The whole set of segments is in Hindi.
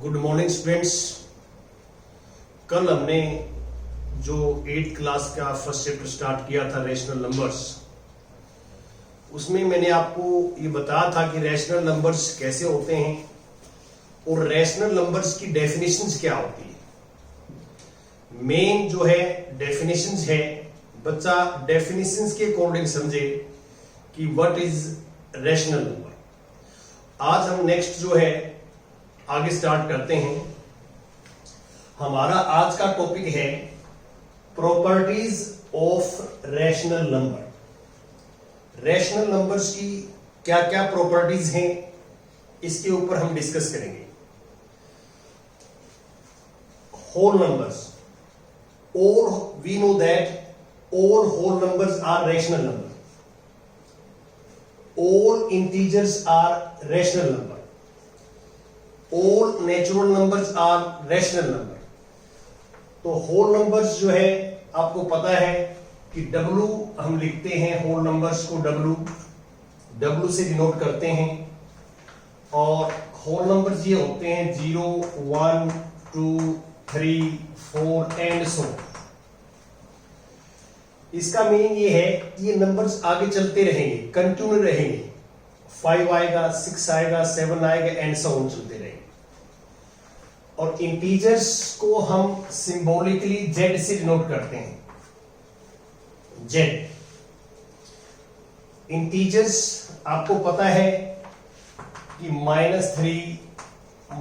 Good morning students. कल हमने जो 8th क्लास का फर्स्ट चैप्टर स्टार्ट किया था रैशनल नंबर्स, उसमें मैंने आपको ये बताया था कि रैशनल नंबर्स कैसे होते हैं और रैशनल नंबर्स की डेफिनेशंस क्या होती है। मेन जो है डेफिनेशंस है, बच्चा डेफिनेशंस के अकॉर्डिंग समझे कि व्हाट इज रैशनल नंबर। आज हम नेक्स्ट जो है आगे स्टार्ट करते हैं। हमारा आज का टॉपिक है properties of rational number. Rational numbers की क्या क्या प्रॉपर्टीज हैं, इसके ऊपर हम डिस्कस करेंगे। होल नंबर्स, और we know that all whole numbers are rational number, all integers are rational number, all natural numbers are rational number. तो होल नंबर्स जो है आपको पता है कि W हम लिखते हैं, होल नंबर्स को W से डिनोट करते हैं। और होल नंबर्स ये होते हैं 0, 1, 2, 3, 4 एंड सो। इसका मीनिंग ये है कि ये नंबर्स आगे चलते रहेंगे, कंटिन्यू रहेंगे। 5 आएगा, 6 आएगा, 7 आएगा एंड सो ऑन चलते रहेंगे। और इंटीजर्स को हम सिंबॉलिकली Z से डिनोट करते हैं। Z इंटीजर्स आपको पता है कि -3,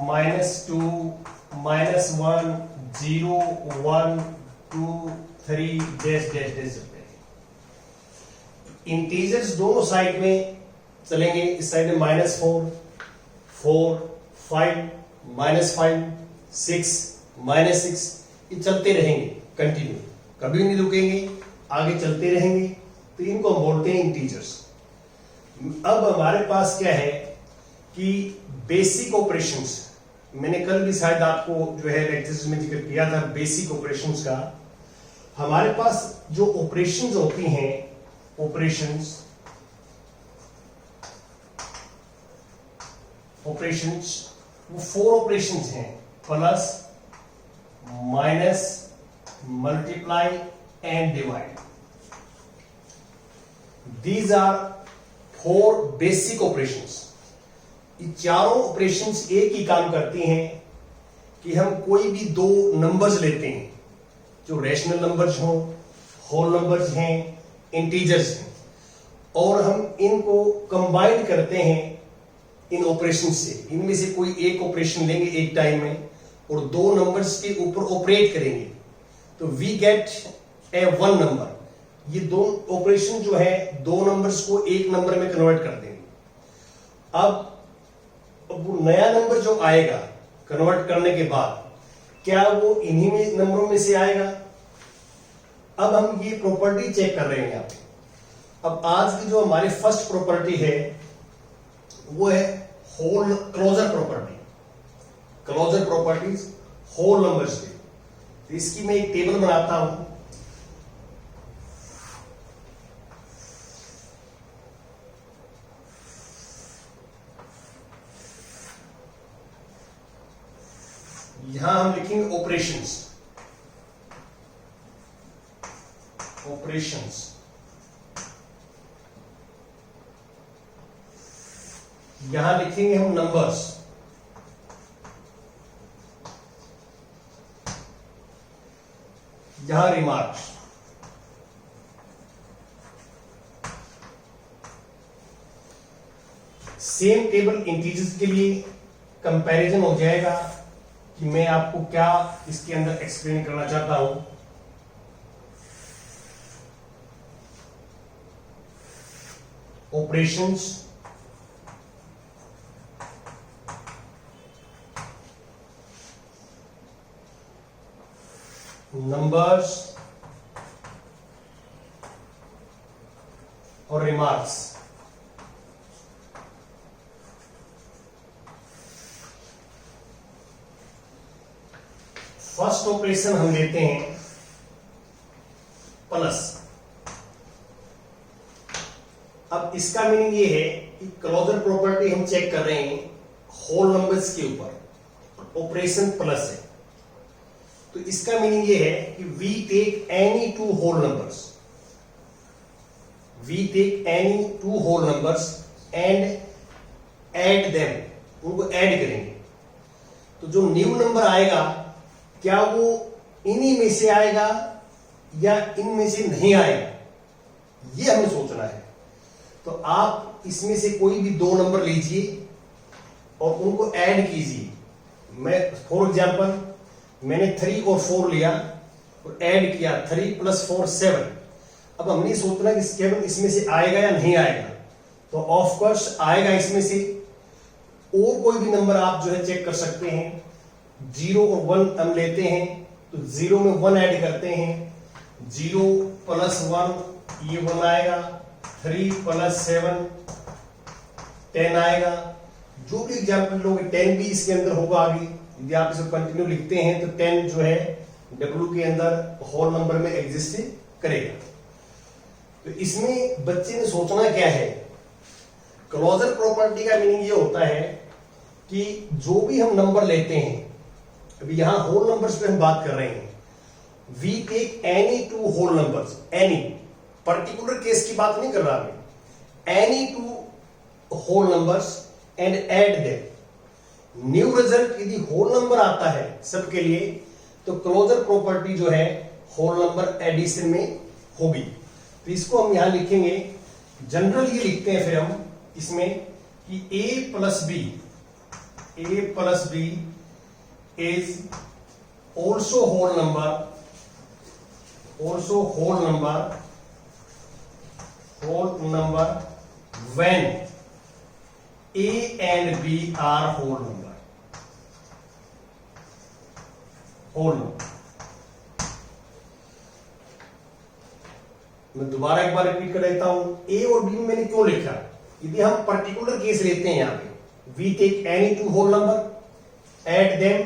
-2, -1, 0, 1, 2, 3 डैश डैश डैश चलते हैं। इंटीजर्स दोनों साइड में चलेंगे। इस साइड में -4, 4, 5, -5, 6, -6, ये चलते रहेंगे कंटिन्यू, कभी नहीं रुकेंगे, आगे चलते रहेंगे। तो इनको हम बोलते हैं इंटीजर्स। अब हमारे पास क्या है कि बेसिक ऑपरेशंस, मैंने कल भी शायद आपको जो है लेक्चर्स में जिक्र किया था बेसिक ऑपरेशंस का। हमारे पास जो ऑपरेशंस होती हैं, ऑपरेशंस वो 4 ऑपरेशंस हैं: plus, minus, multiply and divide. These are 4 basic operations. ये चारों ऑपरेशंस एक ही काम करती हैं कि हम कोई भी 2 नंबर्स लेते हैं जो रैशनल नंबर्स हों, होल नंबर्स हैं, इंटीजर्स हैं, और हम इनको कंबाइन करते हैं इन ऑपरेशन से। इनमें से कोई एक ऑपरेशन लेंगे एक टाइम में और 2 नंबर्स के ऊपर ऑपरेट करेंगे, तो वी गेट ए 1 नंबर। ये 2 ऑपरेशन जो है 2 नंबर्स को एक नंबर में कन्वर्ट कर देंगे। अब वो नया नंबर जो आएगा कन्वर्ट करने के बाद, क्या वो इन्हीं में नंबरों में से आएगा? अब हम ये प्रॉपर्टी चेक कर रहे हैं यहाँ पे। अब आज की जो हमारी फर्स्ट प्रॉपर्टी है वो है whole closure property. Closure properties whole numbers की। तो इसकी मैं एक टेबल बनाता हूं। यहां हम लिखेंगे ऑपरेशंस। ऑपरेशंस यहां लिखेंगे हम नंबर्स। यहां रिमार्क्स। सेम टेबल इंटीजर्स के लिए कंपैरिजन हो जाएगा कि मैं आपको क्या इसके अंदर एक्सप्लेन करना चाहता हूं। ऑपरेशंस, नंबर्स और रिमार्क्स। फर्स्ट ऑपरेशन हम लेते हैं प्लस। अब इसका मीनिंग ये है कि क्लोजर प्रॉपर्टी हम चेक कर रहे हैं होल नंबर्स के ऊपर। ऑपरेशन प्लस है। तो इसका मीनिंग ये है कि we take any two whole numbers, we take any two whole numbers and add them, उनको ऐड करेंगे। तो जो न्यू नंबर आएगा क्या वो इन्हीं में से आएगा या इनमें से नहीं आएगा, ये हमें सोचना है। तो आप इसमें से कोई भी दो नंबर लीजिए और उनको ऐड कीजिए। मैं फॉर एग्जांपल मैंने 3 और 4 लिया और ऐड किया, 3 + 4 7। अब हमने सोचना कि केवल इसमें से आएगा या नहीं आएगा, तो ऑफ कोर्स आएगा इसमें से। और कोई भी नंबर आप जो है चेक कर सकते हैं। 0 और 1 हम लेते हैं तो 0 में 1 ऐड करते हैं, 0 + 1 ये 1 आएगा, 3 + 7 10 आएगा। जो भी एग्जाम्पल लोगे 10 भी इसके अंदर होगा आगे। यदि आप इसे कंटिन्यू लिखते हैं तो 10 जो है W के अंदर होल नंबर में एग्जिस्ट करेगा। तो इसमें बच्चे ने सोचना क्या है, क्लोजर प्रॉपर्टी का मीनिंग ये होता है कि जो भी हम नंबर लेते हैं, अभी यहां होल नंबर्स पे हम बात कर रहे हैं, we take any two whole numbers, any particular case की बात नहीं कर रहा मैं, any two whole numbers and add them. New result यदि होल नंबर आता है सबके लिए तो क्लोजर प्रॉपर्टी जो है होल नंबर एडिशन में होगी। तो इसको हम यहां लिखेंगे, जनरल ये लिखते हैं फिर हम इसमें कि a + b is also whole number when a and b are whole number। मैं दोबारा एक बार रिपीट कर देता हूं, ए और बी में मैंने क्यों लिखा, यदि हम पर्टिकुलर केस लेते हैं यहां पे, we take any two whole number add them,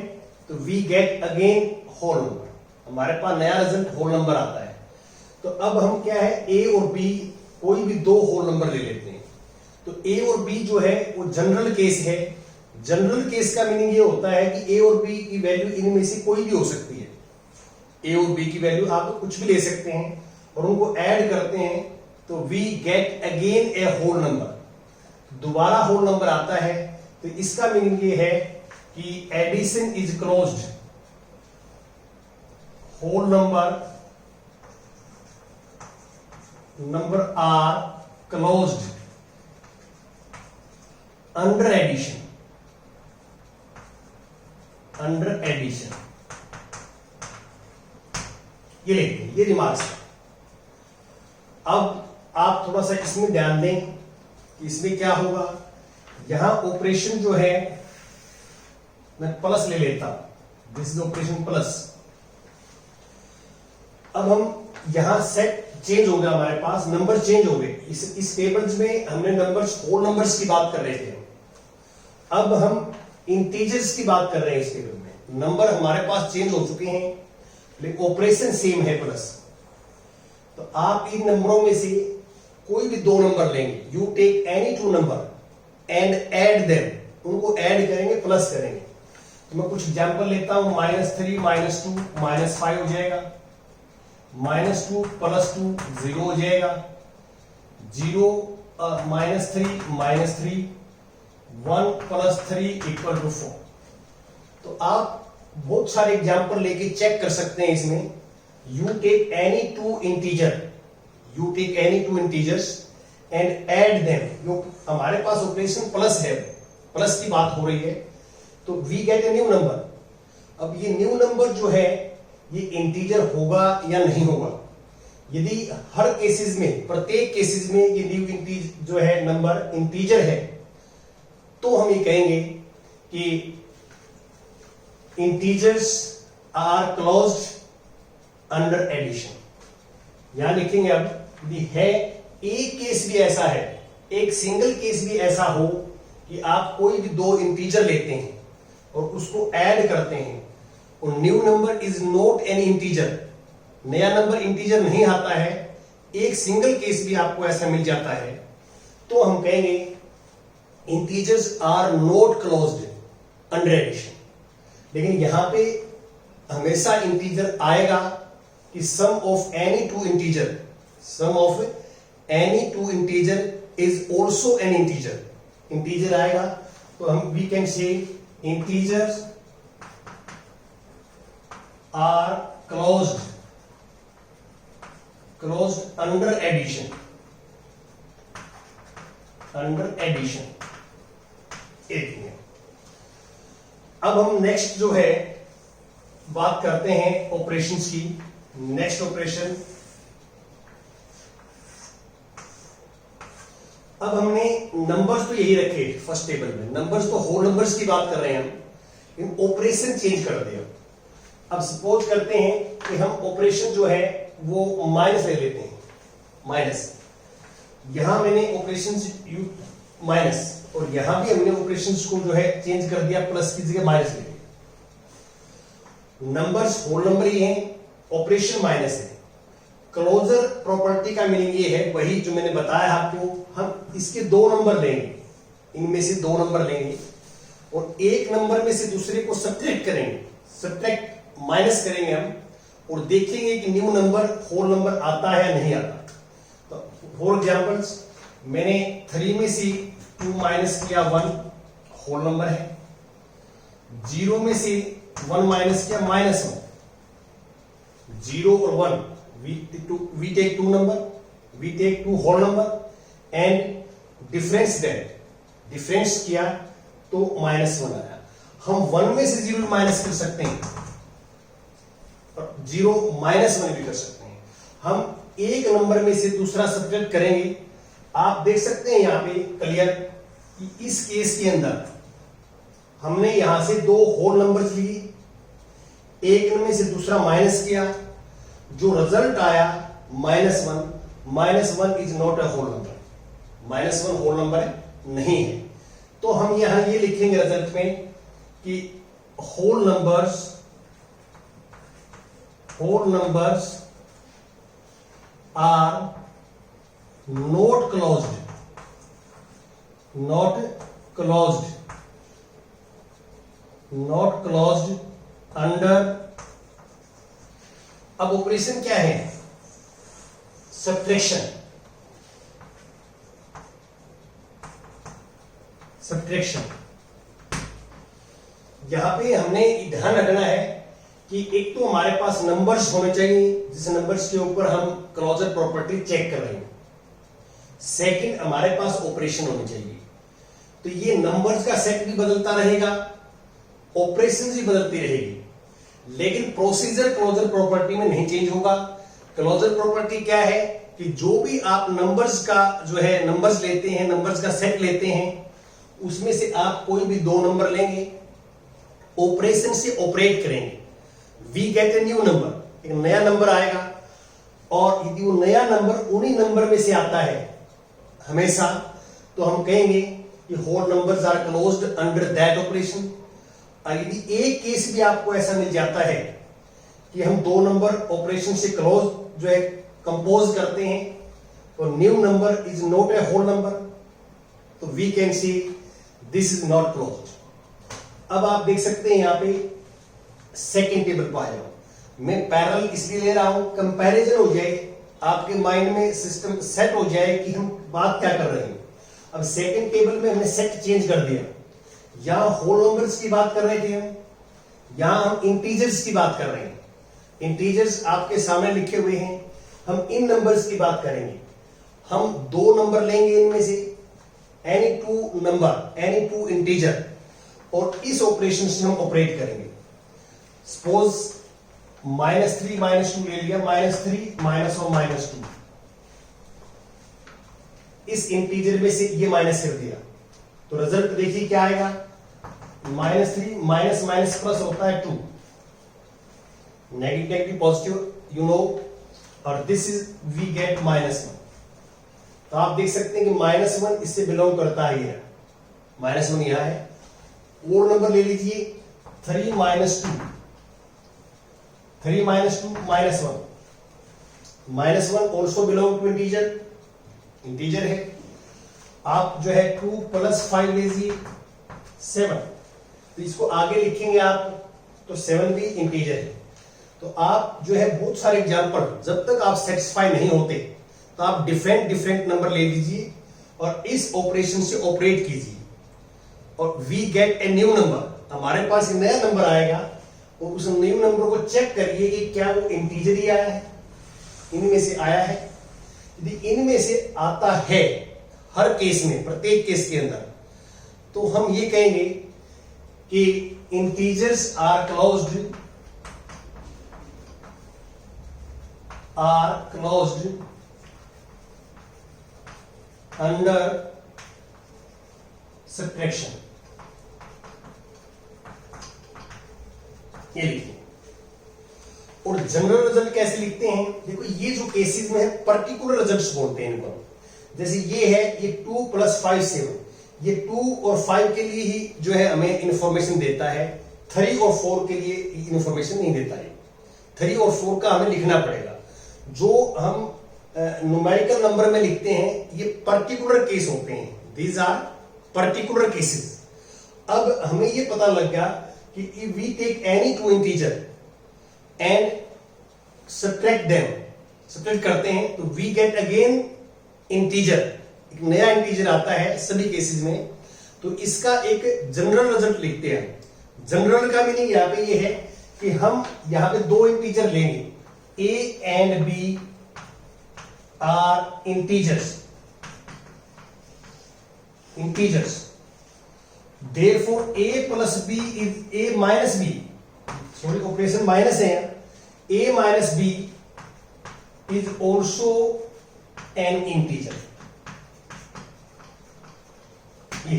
तो we get again whole number, हमारे पास नया रिजल्ट होल नंबर आता है। तो अब हम क्या है, ए और बी कोई भी दो होल नंबर ले लेते हैं। तो ए और बी जो है वो जनरल केस है। जनरल केस का मीनिंग ये होता है कि ए और बी की वैल्यू इनमें से कोई भी हो सकती है। ए और बी की वैल्यू आप तो कुछ भी ले सकते हैं और उनको ऐड करते हैं तो we get again a whole number, दोबारा होल नंबर आता है। तो इसका मीनिंग ये है कि addition is closed, whole number are closed under addition, ये लेते हैं, ये रिमार्क्स है। अब आप थोड़ा सा इसमें ध्यान दें कि इसमें क्या होगा। यहां ऑपरेशन जो है मैं प्लस ले लेता हूं, दिस इज ऑपरेशन प्लस। अब हम यहां सेट चेंज हो गया, हमारे पास नंबर चेंज हो गए। इस टेबल्स में हमने नंबर्स, होल नंबर्स की बात कर रहे थे, अब हम इंटीजर्स की बात कर रहे हैं। इस टेबल में नंबर हमारे पास चेंज हो चुके हैं लेकिन ऑपरेशन सेम है प्लस। तो आप इन नंबरों में से कोई भी दो नंबर लेंगे, you take any two number and add them, उनको ऐड करेंगे प्लस करेंगे। तो मैं कुछ एग्जांपल लेता हूं, -3 -2 -5 हो जाएगा, -2 + 2 0 हो जाएगा, 0 -3 1 + 3 = 4। तो आप बहुत सारे एग्जांपल लेके चेक कर सकते हैं इसमें। You take any two integers and add them, जो हमारे पास ऑपरेशन प्लस है, प्लस की बात हो रही है, तो we get a new number. अब ये न्यू नंबर जो है ये इंटीजर होगा या नहीं होगा। यदि हर केसेस में, प्रत्येक केसेस में ये न्यू इंटीजर जो है नंबर इंटीजर है, तो हम ये कहेंगे कि integers are closed under addition. यहां लिखेंगे अब, यदि है एक केस भी ऐसा है, एक सिंगल केस भी ऐसा हो कि आप कोई भी दो इंटीजर लेते हैं और उसको ऐड करते हैं और new number is not an integer, नया नंबर इंटीजर नहीं आता है, एक सिंगल केस भी आपको ऐसा मिल जाता है, तो हम कहेंगे integers are not closed under addition. लेकिन यहां पे हमेशा इंटीजर आएगा कि sum of any two integer, sum of any two integer is also an integer, integer आएगा तो हम we can say integers are closed under addition, under addition. अब हम नेक्स्ट जो है बात करते हैं ऑपरेशंस की। नेक्स्ट ऑपरेशन, अब हमने नंबर्स तो यही रखे फर्स्ट टेबल में, नंबर्स तो होल नंबर्स की बात कर रहे हैं हम, इन ऑपरेशन चेंज कर दिया। अब सपोज करते हैं कि हम ऑपरेशन जो है वो माइनस ले लेते हैं, माइनस, यहां मैंने ऑपरेशन माइनस, और यहां भी हमने ऑपरेशंस को जो है चेंज कर दिया, प्लस की जगह माइनस ले लिया। नंबर्स होल नंबर ही हैं, ऑपरेशन माइनस है। क्लोजर प्रॉपर्टी का मीनिंग ये है, वही जो मैंने बताया आपको, हम इसके दो नंबर लेंगे, इनमें से दो नंबर लेंगे और एक नंबर में से दूसरे को सब्ट्रैक्ट करेंगे, सब्ट्रैक्ट माइनस करेंगे हम, और देखेंगे कि न्यू नंबर होल नंबर आता है या नहीं आता। तो फॉर एग्जांपल्स, मैंने 3 में से 2 माइनस किया 1, होल नंबर है। 0 में से 1 माइनस किया -1, 0 और 1, we take two number, we take two whole number and difference that, difference किया तो -1 आया। हम 1 में से 0 माइनस कर सकते हैं और 0 -1 भी कर सकते हैं। हम एक नंबर में से दूसरा सब्ट्रैक्ट करेंगे। आप देख सकते हैं यहां पे क्लियर कि इस केस के अंदर हमने यहां से 2 होल नंबर्स लिए, एक में से दूसरा माइनस किया, जो रिजल्ट आया -1, -1 is not a whole number, -1 whole number नहीं है। तो हम यहां ये लिखेंगे रिजल्ट में कि whole numbers are not closed under. अब ऑपरेशन क्या है? सब्ट्रैक्शन, यहां पे हमने ध्यान रखना है कि एक तो हमारे पास नंबर्स होने चाहिए जिस नंबर्स के ऊपर हम क्लोजर प्रॉपर्टी चेक कर रहे हैं, सेकंड हमारे पास ऑपरेशन होनी चाहिए। तो ये नंबर्स का सेट भी बदलता रहेगा, ऑपरेशन भी बदलती रहेगी, लेकिन प्रोसीजर क्लोजर प्रॉपर्टी में नहीं चेंज होगा। क्लोजर प्रॉपर्टी क्या है कि जो भी आप नंबर्स का जो है नंबर्स लेते हैं, नंबर्स का सेट लेते हैं, उसमें से आप कोई भी 2 नंबर लेंगे, ऑपरेशन से ऑपरेट करेंगे, we get a new number, एक नया नंबर आएगा, और यदि वो नया नंबर उन्हीं नंबर में से आता है हमेशा, तो हम कहेंगे कि whole numbers are closed under that operation. और यदि एक केस भी आपको ऐसा मिल जाता है कि हम 2 नंबर ऑपरेशन से क्लोज जो है कंपोज करते हैं, तो new number is not a whole number, तो we can see this is not closed. अब आप देख सकते हैं यहां पे सेकेंड टेबल पर आया, मैं पैरेलल इसलिए ले रहा हूं, कंपैरिजन हो जाए, आपके माइंड में सिस्टम सेट हो जाए कि हम बात क्या कर रहे हैं। अब सेकेंड टेबल में हमने सेट चेंज कर दिया, यहां होल नंबर्स की बात कर रहे थे हम, यहां हम इंटीजर्स की बात कर रहे हैं। इंटीजर्स आपके सामने लिखे हुए हैं, हम इन नंबर्स की बात करेंगे। हम 2 नंबर लेंगे इनमें से, एनी 2 नंबर, एनी 2 इंटीजर, और इस ऑपरेशन से हम ऑपरेट करेंगे। सपोज -3 -2 ले लिया, -3 माइनस और -2, इस इंटीजर में से ये माइनस कर दिया, तो रिजल्ट देखिए क्या आएगा, -3 माइनस माइनस प्लस होता है 2, नेगेटिव पॉजिटिव यू नो, और दिस इज वी गेट -1। तो आप देख सकते हैं कि -1 इससे बिलोंग करता है, ये -1 यहां है। और नंबर ले लीजिए 3 -2, 3 -2 -1, -1 also belong to integer, integer है। आप जो है 2 + 5 लीजिए 7, तो इसको आगे लिखेंगे आप तो 7 भी इंटीजर है। तो आप जो है बहुत सारे एग्जाम्पल, जब तक आप सेटिस्फाई नहीं होते तो आप डिफरेंट डिफरेंट नंबर ले लीजिए और इस ऑपरेशन से ऑपरेट कीजिए और we get a new number. हमारे पास एक नया नंबर आएगा और उस न्यू नंबर को चेक करिए कि क्या वो इंटीजर ही आया है, इनमें से आया है। यदि इनमें से आता है हर केस में, प्रत्येक केस के अंदर, तो हम ये कहेंगे कि integers are closed under subtraction. ये लिखिए। और जनरल रिजल्ट कैसे लिखते हैं? देखो, ये जो केसेस में है पर्टिकुलर रिजल्ट्स बोलते हैं इनको। जैसे ये है, ये 2 + 5 7, ये 2 और 5 के लिए ही जो है हमें इंफॉर्मेशन देता है, 3 और 4 के लिए इंफॉर्मेशन नहीं देता है। 3 और 4 का हमें लिखना पड़ेगा। जो हम न्यूमेरिकल नंबर में लिखते हैं ये पर्टिकुलर केस होते हैं, दीज आर पर्टिकुलर केसेस। अब हमें ये पता लग गया कि if we take any 2 integer and subtract them, subtract करते हैं तो वी गेट अगेन इंटीजर, एक नया इंटीजर आता है सभी केसेस में। तो इसका एक जनरल रिजल्ट लिखते हैं। जनरल का मीनिंग यहां पे ये है कि हम यहां पे 2 इंटीजर लेंगे, A and B are integers. Therefore, A plus B is A minus B. Sorry, operation minus है यहाँ। A minus B is also an integer. ये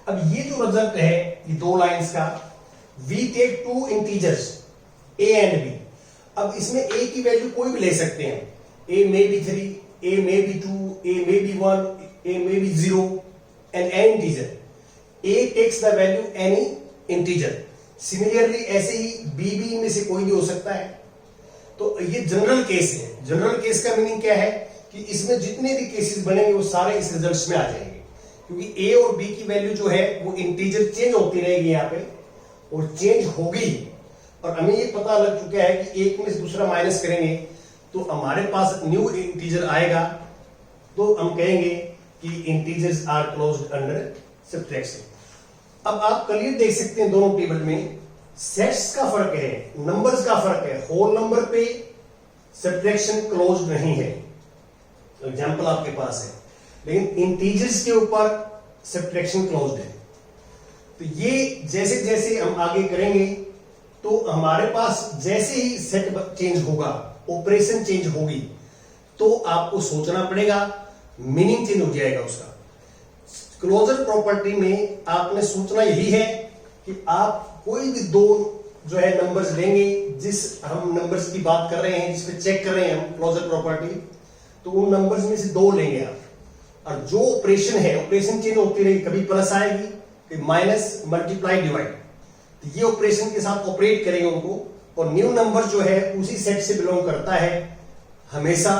अब ये जो रिजल्ट है ये 2 लाइंस का, we take 2 integers A and B। अब इसमें a की वैल्यू कोई भी ले सकते हैं, a may be 3, a may be 2, a may be 1, a may be 0 and any integer. a takes the value any integer. Similarly ऐसे ही b भी में से कोई भी हो सकता है। तो ये जनरल केस है। जनरल केस का मीनिंग क्या है कि इसमें जितने भी केसेस बनेंगे वो सारे इस रिजल्ट्स में आ जाएंगे, क्योंकि a और b की वैल्यू जो है वो इंटीजर चेंज होती रहेगी यहाँ पे, और चेंज होगी। और हमें ये पता लग चुका है कि एक में से दूसरा माइनस करेंगे तो हमारे पास न्यू इंटीजर आएगा, तो हम कहेंगे कि integers are closed under subtraction. अब आप क्लियर देख सकते हैं दोनों टेबल में सेट्स का फर्क है, नंबर्स का फर्क है। होल नंबर पे सब्ट्रैक्शन क्लोज्ड नहीं है, तो एग्जांपल आपके पास है, लेकिन इंटीजर्स के ऊपर सब्ट्रैक्शन क्लोज्ड है। तो ये जैसे जैसे हम आगे करेंगे तो हमारे पास जैसे ही सेट चेंज होगा, ऑपरेशन चेंज होगी, तो आपको सोचना पड़ेगा, मीनिंग चेंज हो जाएगा उसका। क्लोजर प्रॉपर्टी में आपने सोचना यही है कि आप कोई भी 2 जो है नंबर्स लेंगे, जिस हम नंबर्स की बात कर रहे हैं, जिसपे चेक कर रहे हैं हम क्लोजर प्रॉपर्टी, तो उन नंबर्स में से 2 लेंगे आप, और जो ऑपरेशन है, ऑपरेशन चेंज होती रहेगी, कभी प्लस आएगी, कभी माइनस, मल्टीप्लाई, डिवाइड, तो ये ऑपरेशन के साथ ऑपरेट करेंगे उनको। और न्यू नंबर जो है उसी सेट से बिलोंग करता है हमेशा,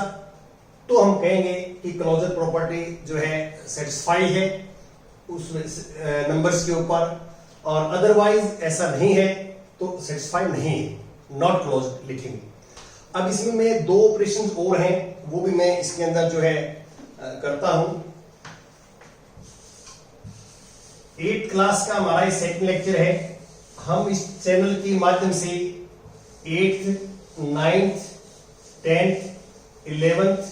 तो हम कहेंगे कि क्लोजर प्रॉपर्टी जो है सेटिस्फाई है उस नंबर्स के ऊपर, और अदरवाइज ऐसा नहीं है तो सेटिस्फाई नहीं है, नॉट क्लोज्ड लिखेंगे। अब इसमें मैं 2 ऑपरेशन और हैं, वो भी मैं इसके अंदर जो है करता हूं। 8th क्लास का हमारा सेकंड लेक्चर है। हम इस चैनल के माध्यम से 8th, 9th, 10th, 11th,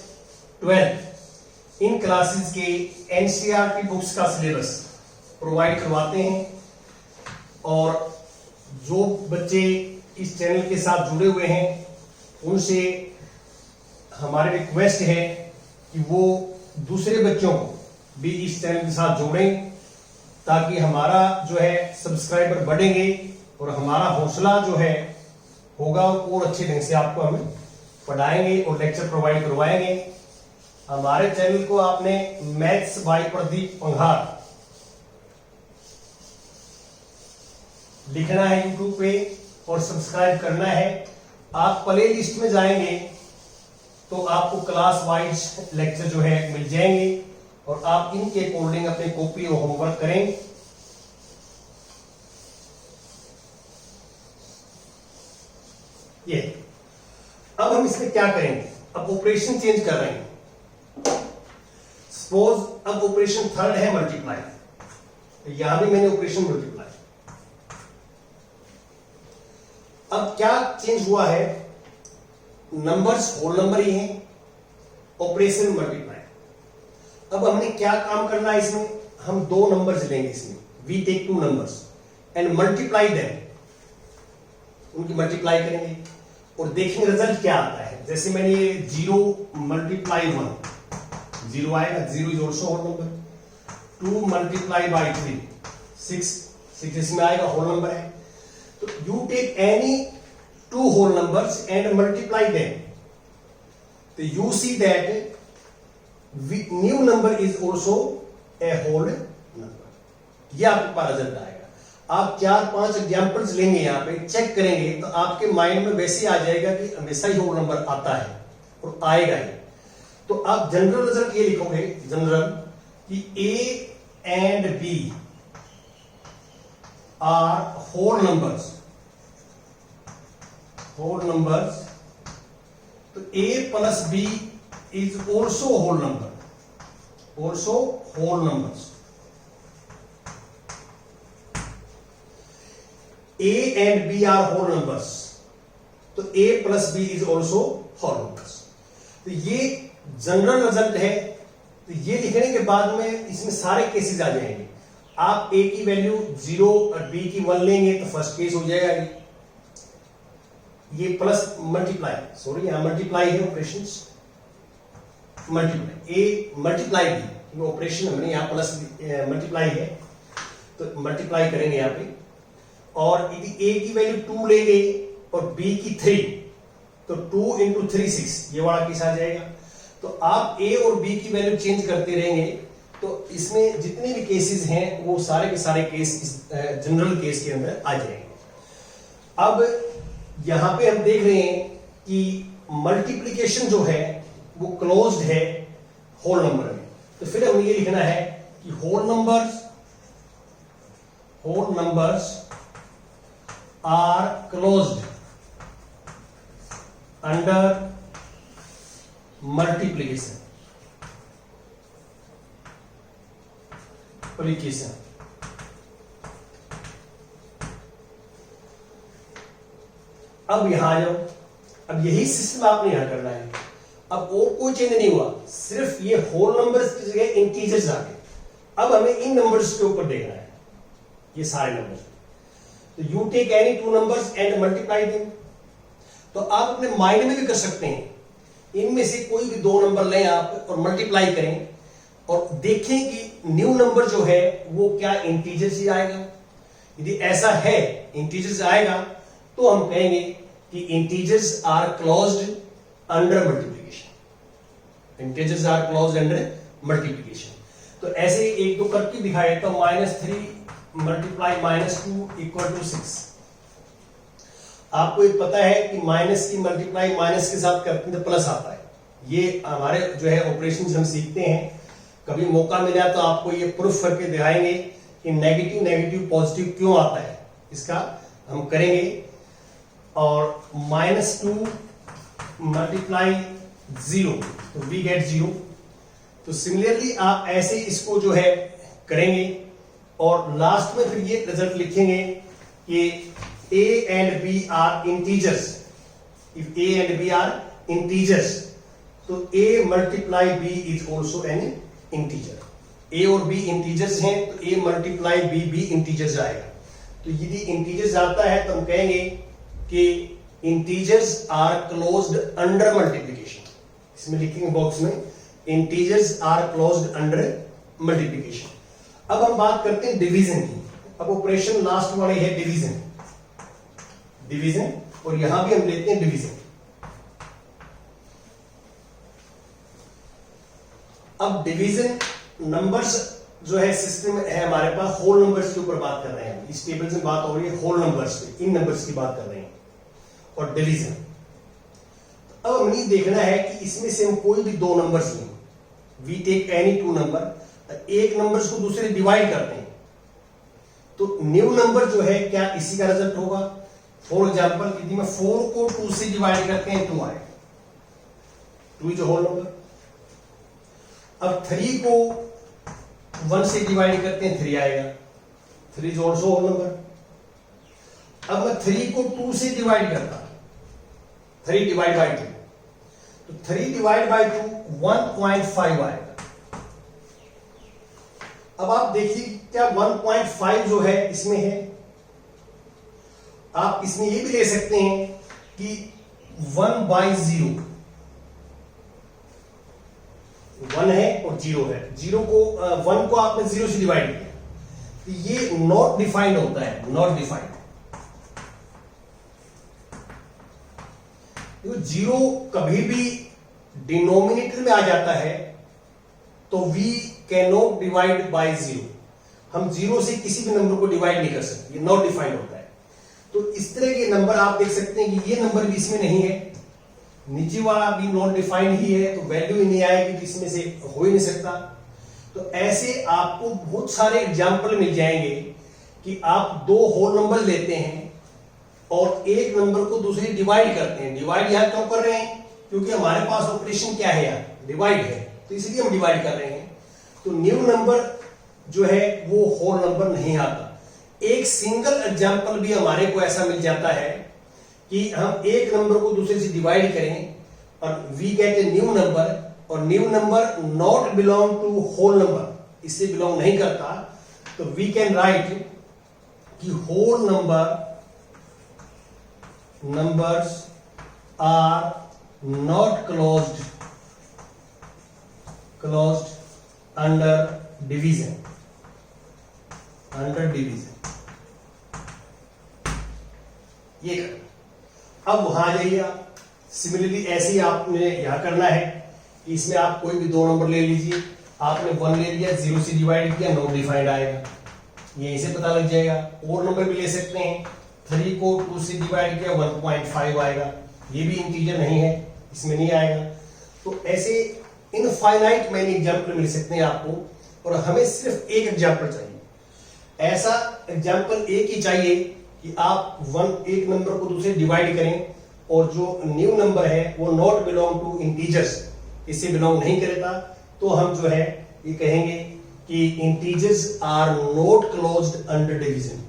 12th इन क्लासेस के एनसीईआरटी बुक्स का सिलेबस प्रोवाइड करवाते हैं, और जो बच्चे इस चैनल के साथ जुड़े हुए हैं उनसे हमारी रिक्वेस्ट है कि वो दूसरे बच्चों को भी इस चैनल के साथ जोड़ें, ताकि हमारा जो है सब्सक्राइबर बढ़ेंगे और हमारा हौसला जो है होगा, और अच्छे ढंग से आपको हम पढ़ाएंगे और लेक्चर प्रोवाइड करवाएंगे। हमारे चैनल को आपने मैथ्स बाय प्रदीप पंघार लिखना है यूट्यूब पे और सब्सक्राइब करना है। आप प्ले लिस्ट में जाएंगे तो आपको क्लास वाइज लेक्चर जो है मिल जाएंगे, और आप इनके अकॉर्डिंग अपनी कॉपी और होमवर्क करें। ये। अब हम इसमें क्या करेंगे, अब ऑपरेशन चेंज कर रहे हैं। सपोज अब ऑपरेशन थर्ड है मल्टीप्लाई, तो यहां भी मैंने ऑपरेशन मल्टीप्लाई। अब क्या चेंज हुआ है, नंबर्स होल नंबर ही हैं, ऑपरेशन मल्टीप्लाई। अब हमने क्या काम करना है इसमें, हम दो नंबर्स लेंगे इसमें, we take two numbers and multiply them, उनकी मल्टीप्लाई करेंगे और देखेंगे रिजल्ट क्या आता है। जैसे मैंने ये 0 मल्टीप्लाई 1, 0 आएगा, 0 is also whole number. 2 multiply by 3, 6 इसमें आएगा, होल नंबर है। तो you take any two whole numbers and multiply them, तो you see that new number is also a whole number. यह आपके पास रिजल्ट आएगा। आप 4-5 एग्जाम्पल्स लेंगे, यहां पे चेक करेंगे तो आपके माइंड में वैसे आ जाएगा कि हमेशा ही होल नंबर आता है और आएगा ही। तो आप जनरल रिजल्ट ये लिखोगे, जनरल, कि A and B are whole numbers, तो a plus b is also whole number, also whole numbers. A and b are whole numbers, तो a plus b is also whole numbers. तो ये जनरल रिजल्ट है। तो ये लिखने के बाद में इसमें सारे केसेस आ जाएंगे। आप a की वैल्यू 0 और b की 1 लेंगे तो फर्स्ट केस हो जाएगा ये प्लस मल्टीप्लाई, सॉरी यहां मल्टीप्लाई है, operation multiply, A multiply B, operation हमने यहां प्लस मल्टीप्लाई है तो मल्टीप्लाई करेंगे यहां पे। और यदि ए की वैल्यू 2 लेंगे और बी की 3, तो 2 इंटू 3 6, ये वाला केस आ जाएगा। तो आप ए और बी की वैल्यू चेंज करते रहेंगे तो इसमें जितने भी केसेस हैं वो सारे के सारे केस इस जनरल केस के अंदर आ जाएंगे। अब यहां पे हम देख रहे हैं कि मल्टीप्लिकेशन जो है वो क्लोज्ड है होल नंबर में, तो फिर हमें ये लिखना है कि whole numbers are closed under multiplication. अब यहां आ जाओ, अब यही सिस्टम आपने यहां करना है। अब और कोई चेंज नहीं हुआ, सिर्फ ये होल नंबर्स की जगह इंटीजर्स आ गए। अब हमें इन नंबर्स के ऊपर देखना है, ये सारे नंबर्स। तो you take any two numbers and multiply them. तो आप अपने माइंड में भी कर सकते हैं, इनमें से कोई भी दो नंबर लें आप और मल्टीप्लाई करें और देखें कि न्यू नंबर जो है वो क्या इंटीजर्स ही आएगा। यदि ऐसा है इंटीजर्स आएगा तो हम कहेंगे कि integers are closed under multiplication, integers are closed under multiplication. तो ऐसे एक दो करके दिखाए तो -3 मल्टीप्लाई -2 इक्वल टू 6। आपको ये पता है कि माइनस की मल्टीप्लाई माइनस के साथ करते हैं तो प्लस आता है। ये हमारे जो है ऑपरेशन हम सीखते हैं, कभी मौका मिला तो आपको ये प्रूफ करके दिखाएंगे कि नेगेटिव नेगेटिव पॉजिटिव क्यों आता है, इसका हम करेंगे। और -2 मल्टीप्लाई 0 तो वी गेट 0। तो सिमिलरली आप ऐसे इसको जो है करेंगे और लास्ट में फिर ये रिजल्ट लिखेंगे कि A and B are integers. If A and B are integers, तो A multiply B is also an integer. A और B integers हैं तो A multiply B भी integers आएगा। तो यदि integers आता है तो हम कहेंगे कि integers are closed under multiplication। इसमें लिखेंगे बॉक्स में integers are closed under multiplication। अब हम बात करते हैं डिवीजन की। अब ऑपरेशन लास्ट वाले है डिवीजन, और यहां भी हम लेते हैं डिवीजन। अब डिवीजन नंबर्स जो है सिस्टम है हमारे पास, होल नंबर्स के ऊपर बात कर रहे हैं। इस टेबल से बात हो रही है होल नंबर्स पे, इन नंबर्स की बात कर रहे हैं और डिवीजन। अब हमें ये देखना है कि इसमें से हम कोई भी दो नंबर्स लें, we take any two number, एक नंबर्स को दूसरे डिवाइड करते हैं तो न्यू नंबर जो है क्या इसी का रिजल्ट होगा फॉर एग्जाम्पल यदि मैं 4 को 2 से डिवाइड करते हैं 2 आएगा, 2 इज अ होल नंबर। अब 3 को 1 से डिवाइड करते हैं 3 आएगा, 3 इज ऑल्सो होल नंबर। अब मैं 3 को 2 से डिवाइड करता, 3 डिवाइड बाई 2, तो 3 डिवाइड बाई 2 1.5 आएगा। अब आप देखिए क्या 1.5 जो है इसमें है। आप इसमें ये भी ले सकते हैं कि 1/0, 1 है और 0 है, 1 को आपने 0 से डिवाइड किया, तो ये नॉट डिफाइंड होता है, नॉट डिफाइंड। 0 कभी भी डिनोमिनेटर में आ जाता है तो we can not divide by 0। हम 0 से किसी भी नंबर को डिवाइड नहीं कर सकते, ये नॉट डिफाइंड होता है। तो इस तरह के नंबर आप देख सकते हैं कि ये नंबर भी इसमें नहीं है, नीचे वाला भी नॉट डिफाइंड ही है, तो वैल्यू ही नहीं आएगी, तो इसमें से हो ही नहीं सकता। तो ऐसे आपको बहुत सारे एग्जाम्पल मिल जाएंगे कि आप 2 होल नंबर लेते हैं और एक नंबर को दूसरे डिवाइड करते हैं। डिवाइड यहां क्यों कर रहे हैं? क्योंकि हमारे पास ऑपरेशन क्या है, यहाँ डिवाइड है, तो इसलिए हम डिवाइड कर रहे हैं। तो न्यू नंबर जो है वो होल नंबर नहीं आता। एक सिंगल एग्जाम्पल भी हमारे को ऐसा मिल जाता है कि हम एक नंबर को दूसरे से डिवाइड करें और we get a new number, और new number not belong to whole number, इससे बिलोंग नहीं करता, तो वी कैन राइट कि whole numbers are not closed under division, ये करना। अब वहां जाइए आप, सिमिलरली ऐसे ही आपने यहां करना है कि इसमें आप कोई भी 2 नंबर ले लीजिए, आपने 1 ले लिया, 0 से डिवाइड किया, नॉट डिफाइंड आएगा, ये इसे पता लग जाएगा। और नंबर भी ले सकते हैं, 3 को 2 से डिवाइड किया 1.5 आएगा, ये भी इंटीजर नहीं है, इसमें नहीं आएगा। तो ऐसे इनफाइनाइट मैनी एग्जाम्पल मिल सकते हैं आपको, और हमें सिर्फ एक एग्जाम्पल चाहिए। ऐसा एग्जाम्पल एक ही चाहिए कि आप एक नंबर को दूसरे डिवाइड करें और जो न्यू नंबर है वो नॉट बिलोंग टू इंटीजर्स, इससे बिलोंग नहीं करता, तो हम जो है ये कहेंगे कि integers are not closed under division,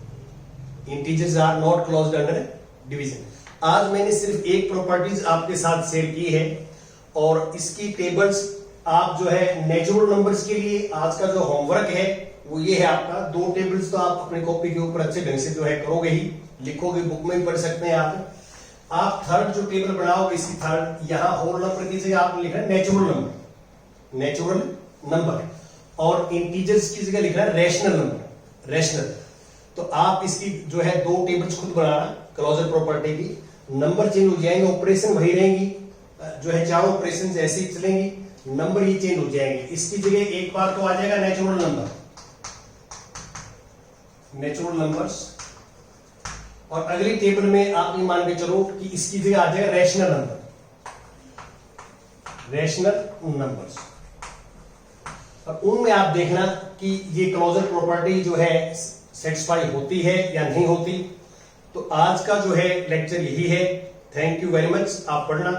integers are not closed under division. आज मैंने सिर्फ एक प्रॉपर्टीज आपके साथ शेयर की है, और इसकी टेबल्स आप जो है नेचुरल नंबर्स के लिए आज का जो होमवर्क है वो ये है आपका। 2 टेबल्स तो आप अपने कॉपी के ऊपर अच्छे ढंग से जो है करोगे ही, लिखोगे, बुक में भी पढ़ सकते हैं आप थर्ड जो टेबल बनाओगे, इसकी थर्ड यहाँ होल नंबर की जगह आपने लिखना है नेचुरल नंबर, और इंटीजर्स की जगह लिखना है रैशनल नंबर, रैशनल। तो आप इसकी जो है 2 टेबल्स खुद बनाना, क्लोजर प्रॉपर्टी की। नंबर चेंज हो जाएंगे, ऑपरेशन वही रहेंगी, जो है 4 ऑपरेशन ऐसे ही चलेंगी, नंबर ही चेंज हो जाएंगे। इसकी जगह एक बार तो आ जाएगा नेचुरल नंबर्स, और अगली टेबल में आप ये मान के चलो कि इसकी जगह आ जाएगा रैशनल नंबर्स। और उनमें आप देखना कि ये क्लोजर प्रॉपर्टी जो है सेटिस्फाई होती है या नहीं होती। तो आज का जो है लेक्चर यही है। Thank you very much. आप पढ़ना।